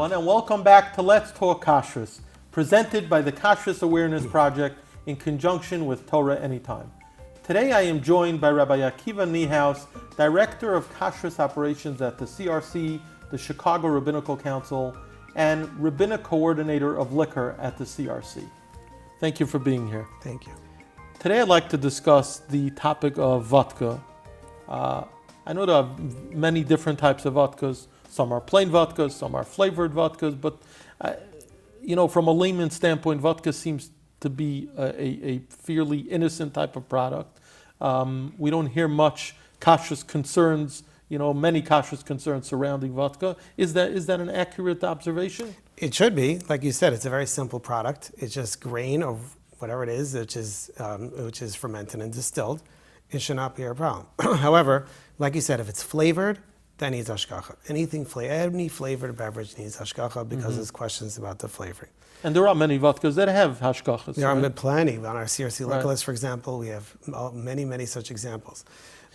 everyone, and welcome back to Let's Talk Kashrus, presented by the Kashrus Awareness Project in conjunction with Torah Anytime. Today I am joined by Rabbi Akiva Niehaus, Director of Kashrus Operations at the CRC, the Chicago Rabbinical Council, and Rabbinic Coordinator of Liquor at the CRC. Thank you for being here. Thank you. Today I'd like to discuss the topic of vodka. I know there are many different types of vodkas. Some are plain vodkas, some are flavored vodkas, but from a layman's standpoint, vodka seems to be a fairly innocent type of product. We don't hear much kashrus concerns, many kashrus concerns surrounding vodka. Is that an accurate observation? It should be. Like you said, it's a very simple product. It's just grain or whatever it is, which is fermented and distilled. It should not be a problem. However, like you said, if it's flavored, that needs hashgacha. Any flavored beverage needs hashgacha because there's questions about the flavoring. And there are many vodkas that have hashgachas. There are plenty. On our CRC liquor list, for example, we have many such examples.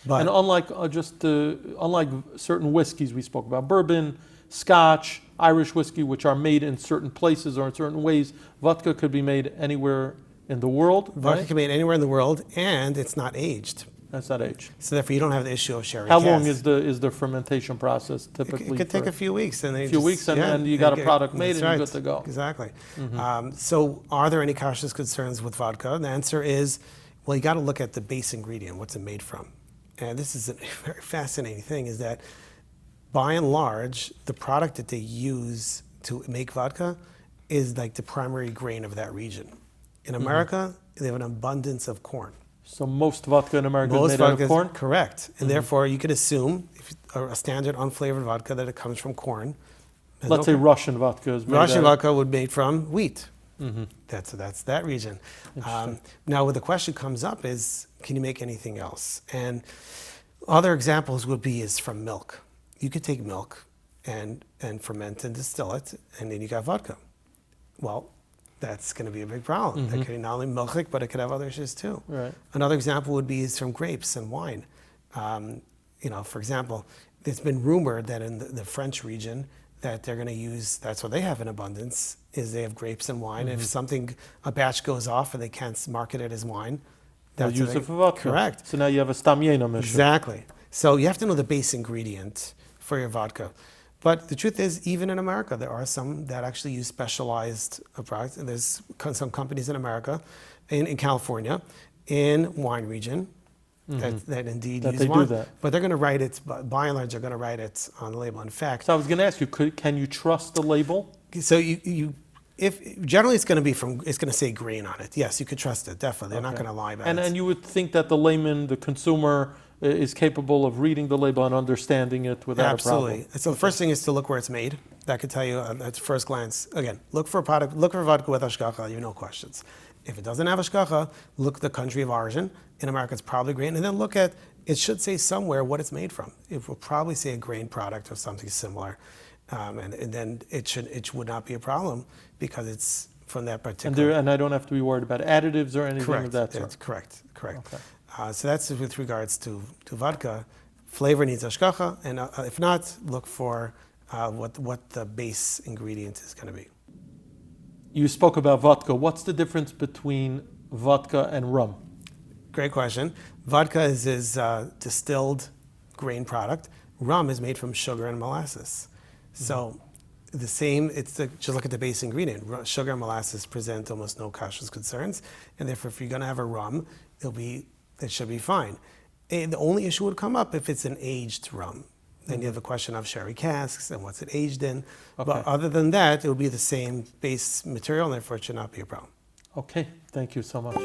But and unlike certain whiskeys we spoke about, bourbon, Scotch, Irish whiskey, which are made in certain places or in certain ways, vodka could be made anywhere in the world. Vodka can be made anywhere in the world, and it's not aged. That's not aged. So therefore, you don't have the issue of sherry. How long is the fermentation process typically? It could take a few weeks, and then you got a product made and you're good to go. Exactly. So, are there any kashrus concerns with vodka? And the answer is, well, you got to look at the base ingredient. What's it made from? And this is a very fascinating thing: is that by and large, the product that they use to make vodka is like the primary grain of that region. In America, they have an abundance of corn. So most vodka in America is made out of corn? Correct. And therefore, you could assume, if a standard unflavored vodka, that it comes from corn. Let's say Russian vodka is made Russian vodka would be made from wheat. That's that region. Now, where the question comes up is, can you make anything else? And other examples would be is from milk. You could take milk and ferment and distill it, and then you got vodka. Well, that's going to be a big problem. That could be not only milchik, but it could have other issues too. Right. Another example would be is from grapes and wine. For example, it's been rumored that in the French region that they're going to use, that's what they have in abundance, is they have grapes and wine. If a batch goes off and they can't market it as wine, they'll use it for vodka. Correct. So now you have a stamyena issue. Exactly. So you have to know the base ingredient for your vodka. But the truth is, even in America, there are some that actually use specialized products. And there's some companies in America, in California, in wine region, that indeed use wine. Do that. But they're going to write it, by and large, they're going to write it on the label. In fact, so I was going to ask you, can you trust the label? So if generally it's going to say grain on it. Yes, you could trust it, definitely. They're not going to lie about it. And you would think that the layman, the consumer, is capable of reading the label and understanding it without a problem. Absolutely. So the first thing is to look where it's made. That could tell you at first glance. Again, look for a product, look for vodka with hashgacha, you have no questions. If it doesn't have hashgacha, look at the country of origin. In America, it's probably grain. And then look at, it should say somewhere what it's made from. It will probably say a grain product or something similar. And then it would not be a problem because it's from that particular. And I don't have to be worried about additives or anything of that sort. Correct. Okay. So that's with regards to vodka. Flavor needs hashgacha, and if not, look for what the base ingredient is going to be. You spoke about vodka. What's the difference between vodka and rum? Great question. Vodka is distilled grain product. Rum is made from sugar and molasses. So just look at the base ingredient. Sugar and molasses present almost no kashrus concerns, and therefore if you're going to have a rum, it should be fine. And the only issue would come up if it's an aged rum. Then you have a question of sherry casks and what's it aged in. Okay. But other than that, it will be the same base material, and therefore it should not be a problem. Okay, thank you so much.